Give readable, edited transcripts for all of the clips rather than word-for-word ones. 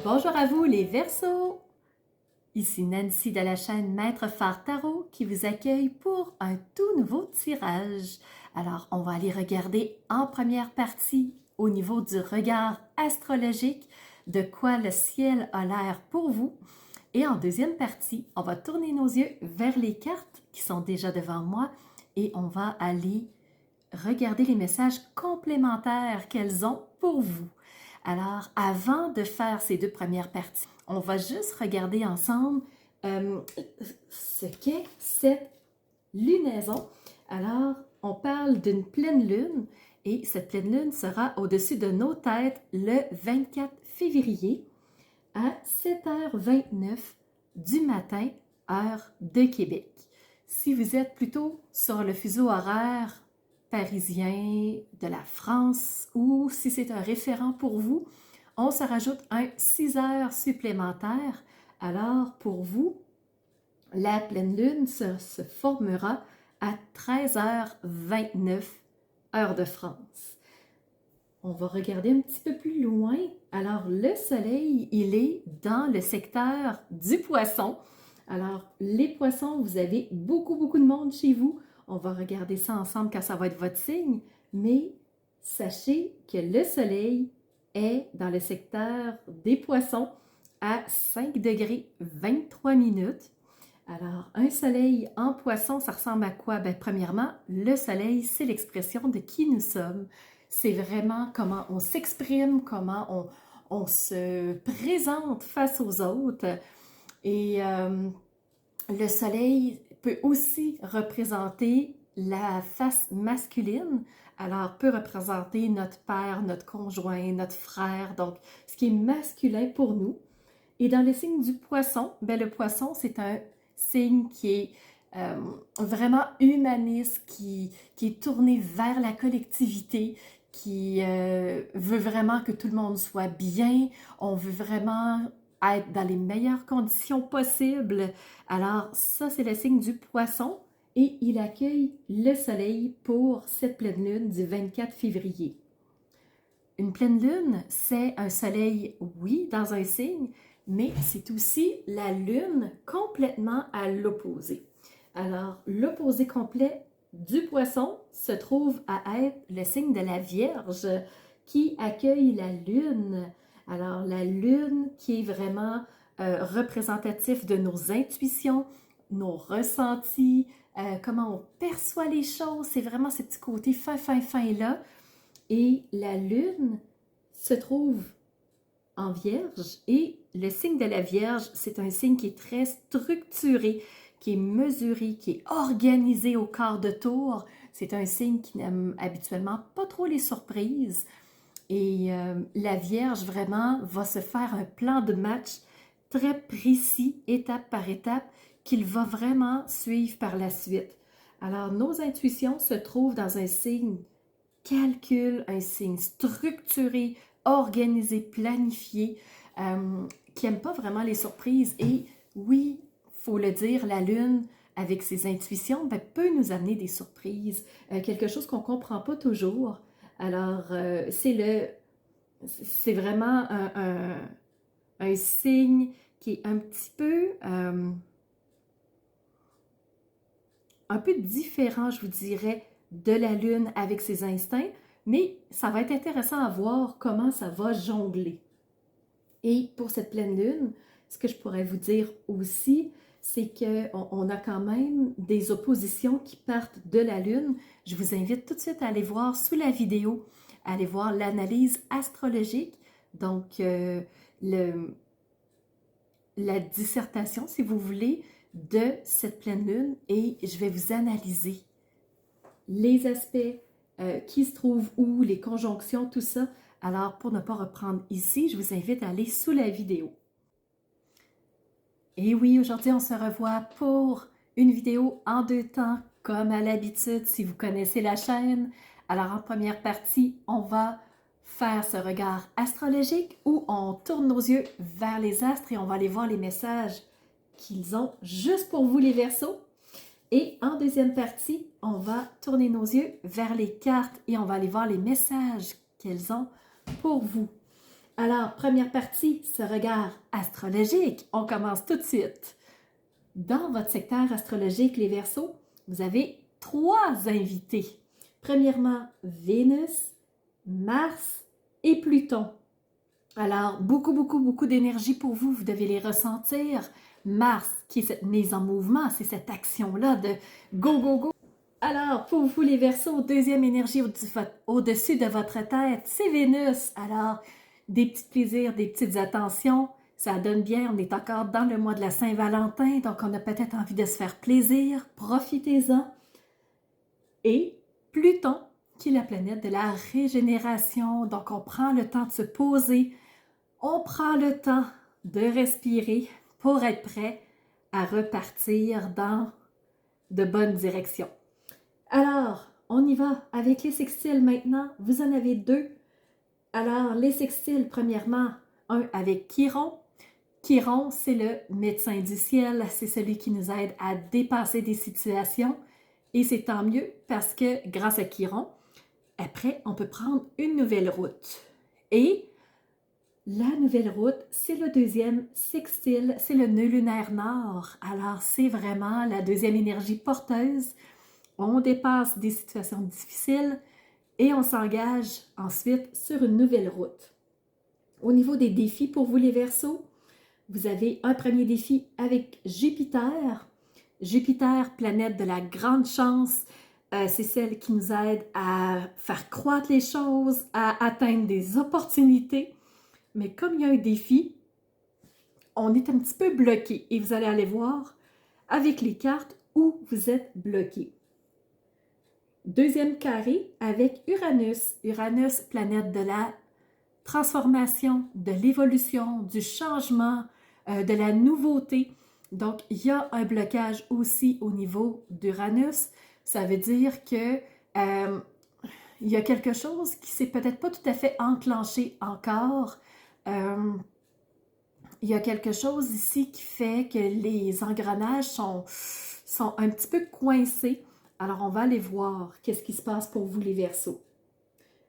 Bonjour à vous les Verseaux! Ici Nancy de la chaîne Maître Phare Tarot qui vous accueille pour un tout nouveau tirage. Alors, on va aller regarder en première partie au niveau du regard astrologique de quoi le ciel a l'air pour vous. Et en deuxième partie, on va tourner nos yeux vers les cartes qui sont déjà devant moi et on va aller regarder les messages complémentaires qu'elles ont pour vous. Alors, avant de faire ces deux premières parties, on va juste regarder ensemble ce qu'est cette lunaison. Alors, on parle d'une pleine lune et cette pleine lune sera au-dessus de nos têtes le 24 février à 7h29 du matin, heure de Québec. Si vous êtes plutôt sur le fuseau horaire parisien de la France ou si c'est un référent pour vous, on se rajoute un 6 heures supplémentaires. Alors pour vous, la pleine lune se formera à 13h29 heure de France. On va regarder un petit peu plus loin. Alors le soleil, il est dans le secteur du poisson. Alors les poissons, vous avez beaucoup de monde chez vous. On va regarder ça ensemble quand ça va être votre signe, mais sachez que le soleil est dans le secteur des poissons à 5 degrés 23 minutes. Alors, un soleil en poisson, ça ressemble à quoi? Bien, premièrement, le soleil, c'est l'expression de qui nous sommes. C'est vraiment comment on s'exprime, comment on se présente face aux autres. Et le soleil peut aussi représenter la face masculine, alors peut représenter notre père, notre conjoint, notre frère, donc ce qui est masculin pour nous. Et dans le signe du poisson, ben le poisson c'est un signe qui est vraiment humaniste, qui est tourné vers la collectivité, qui veut vraiment que tout le monde soit bien, on veut vraiment être dans les meilleures conditions possibles. Alors ça, c'est le signe du poisson et il accueille le soleil pour cette pleine lune du 24 février. Une pleine lune, c'est un soleil, oui, dans un signe, mais c'est aussi la lune complètement à l'opposé. Alors, l'opposé complet du poisson se trouve à être le signe de la Vierge qui accueille la lune. Alors, la lune qui est vraiment représentatif de nos intuitions, nos ressentis, comment on perçoit les choses. C'est vraiment ce petit côté fin là. Et la lune se trouve en Vierge et le signe de la Vierge, c'est un signe qui est très structuré, qui est mesuré, qui est organisé au quart de tour. C'est un signe qui n'aime habituellement pas trop les surprises. Et la Vierge, vraiment, va se faire un plan de match très précis, étape par étape, qu'il va vraiment suivre par la suite. Alors, nos intuitions se trouvent dans un signe calcul, un signe structuré, organisé, planifié, qui n'aime pas vraiment les surprises. Et oui, il faut le dire, la Lune, avec ses intuitions, ben, peut nous amener des surprises, quelque chose qu'on ne comprend pas toujours. Alors, c'est vraiment un signe qui est un petit peu différent, je vous dirais, de la Lune avec ses instincts, mais ça va être intéressant à voir comment ça va jongler. Et pour cette pleine Lune, ce que je pourrais vous dire aussi, c'est qu'on a quand même des oppositions qui partent de la Lune. Je vous invite tout de suite à aller voir sous la vidéo, à aller voir l'analyse astrologique, donc la dissertation, si vous voulez, de cette pleine Lune et je vais vous analyser les aspects qui se trouvent où, les conjonctions, tout ça. Alors, pour ne pas reprendre ici, je vous invite à aller sous la vidéo. Et oui, aujourd'hui, on se revoit pour une vidéo en deux temps, comme à l'habitude, si vous connaissez la chaîne. Alors, en première partie, on va faire ce regard astrologique où on tourne nos yeux vers les astres et on va aller voir les messages qu'ils ont juste pour vous, les Verseaux. Et en deuxième partie, on va tourner nos yeux vers les cartes et on va aller voir les messages qu'elles ont pour vous. Alors, première partie, ce regard astrologique. On commence tout de suite. Dans votre secteur astrologique, les Verseaux, vous avez 3 invités. Premièrement, Vénus, Mars et Pluton. Alors, beaucoup d'énergie pour vous, vous devez les ressentir. Mars, qui est cette mise en mouvement, c'est cette action-là de go, go, go. Alors, pour vous les Verseaux, deuxième énergie au-dessus de votre tête, c'est Vénus. Alors, des petits plaisirs, des petites attentions, ça donne bien. On est encore dans le mois de la Saint-Valentin, donc on a peut-être envie de se faire plaisir. Profitez-en. Et Pluton, qui est la planète de la régénération. Donc, on prend le temps de se poser, on prend le temps de respirer pour être prêt à repartir dans de bonnes directions. Alors, on y va avec les sextiles maintenant. Vous en avez 2. Alors, les sextiles, premièrement, un avec Chiron. Chiron, c'est le médecin du ciel, c'est celui qui nous aide à dépasser des situations. Et c'est tant mieux parce que grâce à Chiron, après, on peut prendre une nouvelle route. Et la nouvelle route, c'est le deuxième sextile, c'est le nœud lunaire nord. Alors, c'est vraiment la deuxième énergie porteuse. On dépasse des situations difficiles et on s'engage ensuite sur une nouvelle route. Au niveau des défis pour vous les Verseaux, vous avez un premier défi avec Jupiter. Jupiter, planète de la grande chance, c'est celle qui nous aide à faire croître les choses, à atteindre des opportunités. Mais comme il y a un défi, on est un petit peu bloqué et vous allez aller voir avec les cartes où vous êtes bloqué. Deuxième carré avec Uranus. Uranus, planète de la transformation, de l'évolution, du changement, de la nouveauté. Donc, il y a un blocage aussi au niveau d'Uranus. Ça veut dire que il y a quelque chose qui s'est peut-être pas tout à fait enclenché encore. Il y a quelque chose ici qui fait que les engrenages sont un petit peu coincés. Alors, on va aller voir qu'est-ce qui se passe pour vous les Verseaux.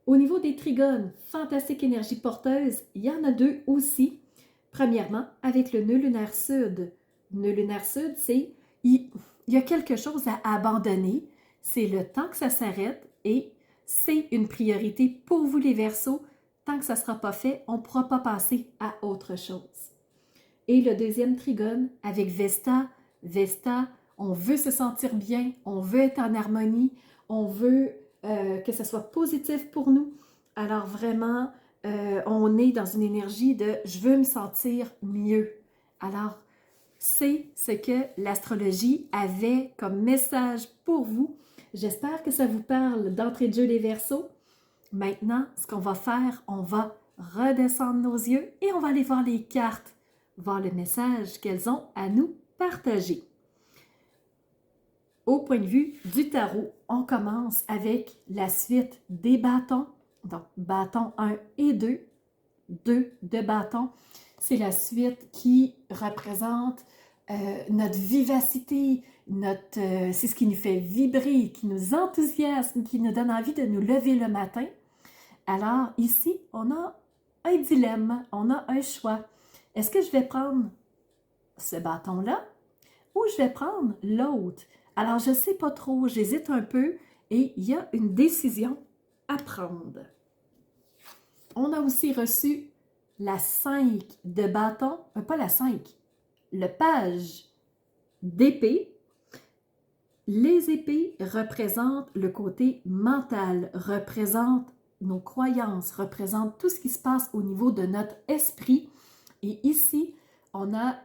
Au niveau des trigones, fantastique énergie porteuse, il y en a 2 aussi. Premièrement, avec le nœud lunaire sud. Le nœud lunaire sud, c'est il y a quelque chose à abandonner. C'est le temps que ça s'arrête et c'est une priorité pour vous les Verseaux. Tant que ça ne sera pas fait, on ne pourra pas passer à autre chose. Et le deuxième trigone avec Vesta. Vesta, on veut se sentir bien, on veut être en harmonie, on veut que ce soit positif pour nous. Alors vraiment, on est dans une énergie de « je veux me sentir mieux ». Alors, c'est ce que l'astrologie avait comme message pour vous. J'espère que ça vous parle d'entrée de jeu les Verseaux. Maintenant, ce qu'on va faire, on va redescendre nos yeux et on va aller voir les cartes, voir le message qu'elles ont à nous partager. Au point de vue du tarot, on commence avec la suite des bâtons. Donc, bâton 1 et 2, 2 de bâtons. C'est la suite qui représente notre vivacité, c'est ce qui nous fait vibrer, qui nous enthousiasme, qui nous donne envie de nous lever le matin. Alors, ici, on a un dilemme, on a un choix. Est-ce que je vais prendre ce bâton-là ou je vais prendre l'autre? Alors, je ne sais pas trop, j'hésite un peu et il y a une décision à prendre. On a aussi reçu la 5 de bâton, pas la 5, le page d'épée. Les épées représentent le côté mental, représentent nos croyances, représentent tout ce qui se passe au niveau de notre esprit. Et ici, on a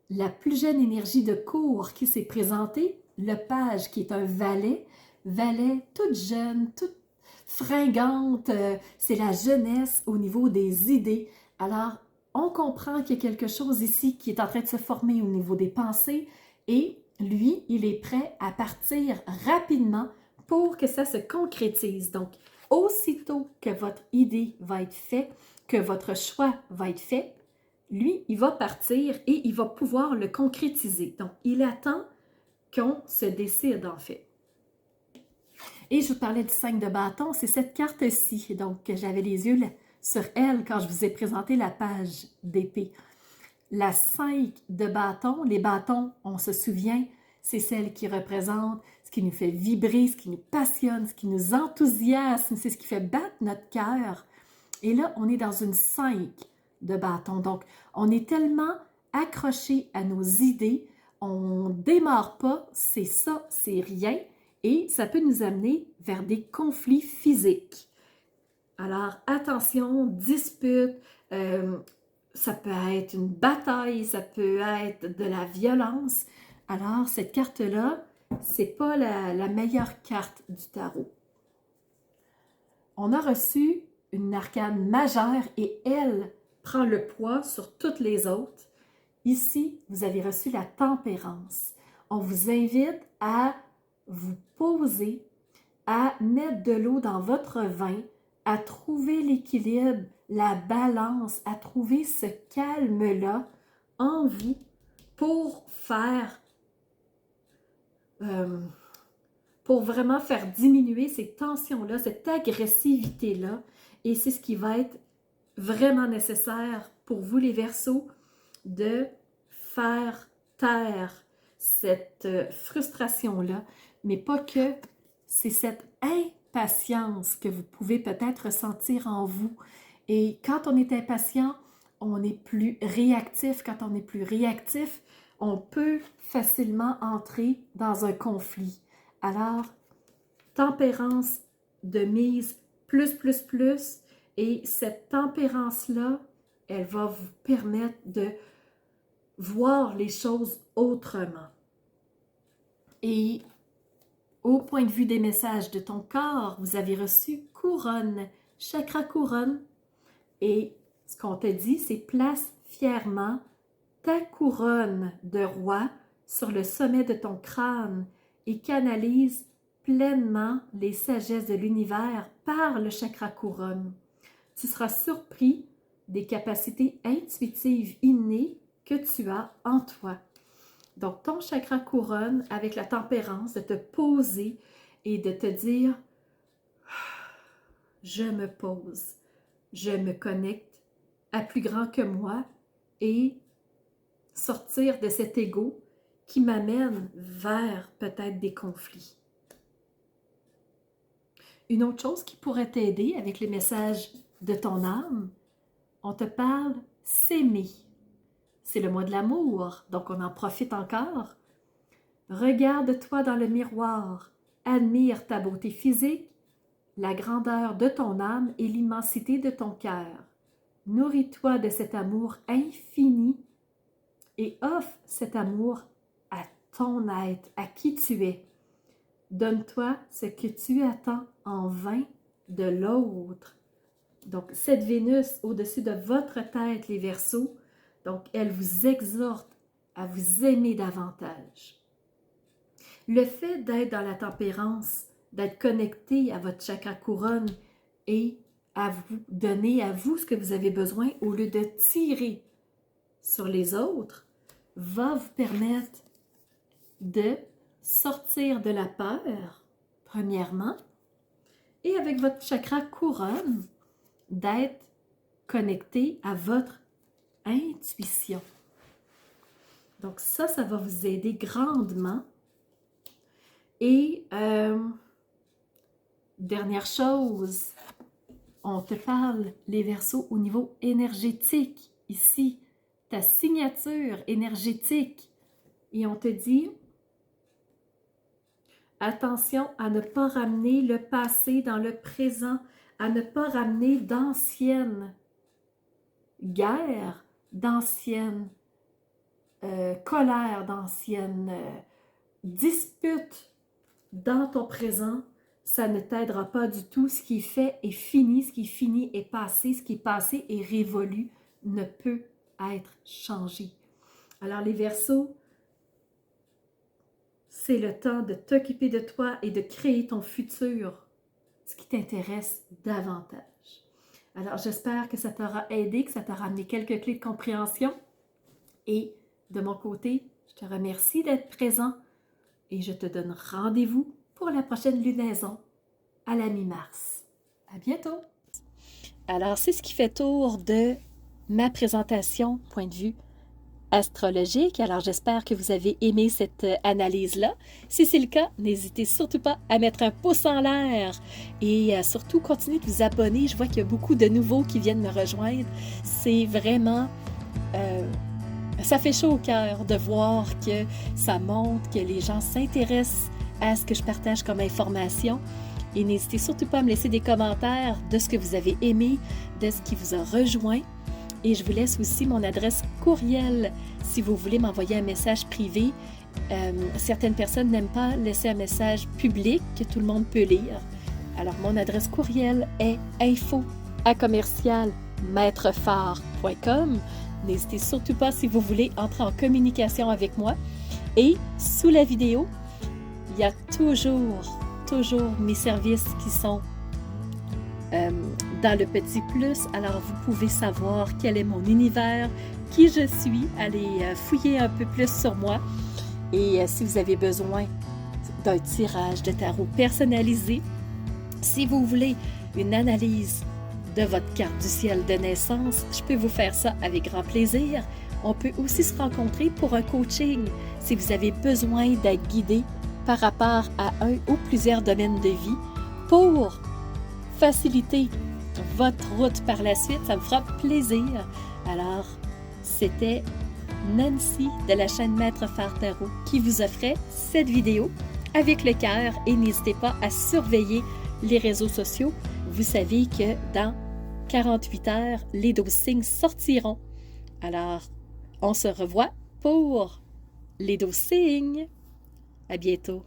la plus jeune énergie de cour qui s'est présentée, le page qui est un valet toute jeune, toute fringante, c'est la jeunesse au niveau des idées. Alors, on comprend qu'il y a quelque chose ici qui est en train de se former au niveau des pensées et lui, il est prêt à partir rapidement pour que ça se concrétise. Donc, aussitôt que votre idée va être faite, que votre choix va être fait, lui, il va partir et il va pouvoir le concrétiser. Donc, il attend qu'on se décide en fait. Et je vous parlais du 5 de bâton, c'est cette carte-ci. Donc, j'avais les yeux sur elle quand je vous ai présenté la page d'épée. La 5 de bâton, les bâtons, on se souvient, c'est celle qui représente ce qui nous fait vibrer, ce qui nous passionne, ce qui nous enthousiasme, c'est ce qui fait battre notre cœur. Et là, on est dans une 5 de bâton. Donc, on est tellement accroché à nos idées, on ne démarre pas, c'est ça, c'est rien, et ça peut nous amener vers des conflits physiques. Alors, attention, dispute, ça peut être une bataille, ça peut être de la violence. Alors, cette carte-là, c'est pas la meilleure carte du tarot. On a reçu une arcane majeure et elle prend le poids sur toutes les autres. Ici, vous avez reçu la tempérance. On vous invite à vous poser, à mettre de l'eau dans votre vin, à trouver l'équilibre, la balance, à trouver ce calme-là en vous pour vraiment faire diminuer ces tensions-là, cette agressivité-là. Et c'est ce qui va être vraiment nécessaire pour vous, les Verseaux, de faire taire cette frustration-là, mais pas que, c'est cette impatience que vous pouvez peut-être ressentir en vous. Et quand on est impatient, on est plus réactif. Quand on est plus réactif, on peut facilement entrer dans un conflit. Alors, tempérance de mise plus, et cette tempérance-là, elle va vous permettre de voir les choses autrement. Et au point de vue des messages de ton corps, vous avez reçu couronne, chakra couronne. Et ce qu'on te dit, c'est place fièrement ta couronne de roi sur le sommet de ton crâne et canalise pleinement les sagesses de l'univers par le chakra couronne. Tu seras surpris des capacités intuitives innées que tu as en toi. Donc, ton chakra couronne, avec la tempérance, de te poser et de te dire « Je me pose, je me connecte à plus grand que moi et sortir de cet ego qui m'amène vers peut-être des conflits. » Une autre chose qui pourrait t'aider avec les messages de ton âme, on te parle s'aimer. C'est le mois de l'amour, donc on en profite encore. Regarde-toi dans le miroir, admire ta beauté physique, la grandeur de ton âme et l'immensité de ton cœur. Nourris-toi de cet amour infini et offre cet amour à ton être, à qui tu es. Donne-toi ce que tu attends en vain de l'autre. Donc, cette Vénus au-dessus de votre tête, les Verseaux, donc elle vous exhorte à vous aimer davantage. Le fait d'être dans la tempérance, d'être connecté à votre chakra couronne et à vous donner à vous ce que vous avez besoin au lieu de tirer sur les autres, va vous permettre de sortir de la peur, premièrement, et avec votre chakra couronne, d'être connecté à votre intuition. Donc ça va vous aider grandement. Et dernière chose, on te parle, les Verseaux, au niveau énergétique, ici, ta signature énergétique. Et on te dit, attention à ne pas ramener le passé dans le présent, à ne pas ramener d'anciennes guerres, d'anciennes colères, d'anciennes disputes dans ton présent. Ça ne t'aidera pas du tout. Ce qui est fait est fini, ce qui est fini est passé, ce qui est passé est révolu, ne peut être changé. Alors les Verseaux, c'est le temps de t'occuper de toi et de créer ton futur, ce qui t'intéresse davantage. Alors j'espère que ça t'aura aidé, que ça t'aura amené quelques clés de compréhension. Et de mon côté, je te remercie d'être présent et je te donne rendez-vous pour la prochaine lunaison à la mi-mars. À bientôt! Alors, c'est ce qui fait tour de ma présentation, point de vue astrologique. Alors, j'espère que vous avez aimé cette analyse-là. Si c'est le cas, n'hésitez surtout pas à mettre un pouce en l'air et surtout continuez de vous abonner. Je vois qu'il y a beaucoup de nouveaux qui viennent me rejoindre. C'est vraiment... ça fait chaud au cœur de voir que ça montre, que les gens s'intéressent à ce que je partage comme information. Et n'hésitez surtout pas à me laisser des commentaires de ce que vous avez aimé, de ce qui vous a rejoint. Et je vous laisse aussi mon adresse courriel si vous voulez m'envoyer un message privé. Certaines personnes n'aiment pas laisser un message public que tout le monde peut lire. Alors, mon adresse courriel est info@commercialmaitrefort.com. N'hésitez surtout pas si vous voulez entrer en communication avec moi. Et sous la vidéo, il y a toujours mes services qui sont dans le petit plus. Alors, vous pouvez savoir quel est mon univers, qui je suis. Allez fouiller un peu plus sur moi. Et si vous avez besoin d'un tirage de tarot personnalisé, si vous voulez une analyse de votre carte du ciel de naissance, je peux vous faire ça avec grand plaisir. On peut aussi se rencontrer pour un coaching si vous avez besoin d'être guidé par rapport à un ou plusieurs domaines de vie pour faciliter votre route par la suite. Ça me fera plaisir. Alors, c'était Nancy de la chaîne Maître Phare Tarot qui vous offrait cette vidéo avec le cœur et n'hésitez pas à surveiller les réseaux sociaux. Vous savez que dans 48 heures, les 12 signes sortiront. Alors, on se revoit pour les 12 signes. À bientôt.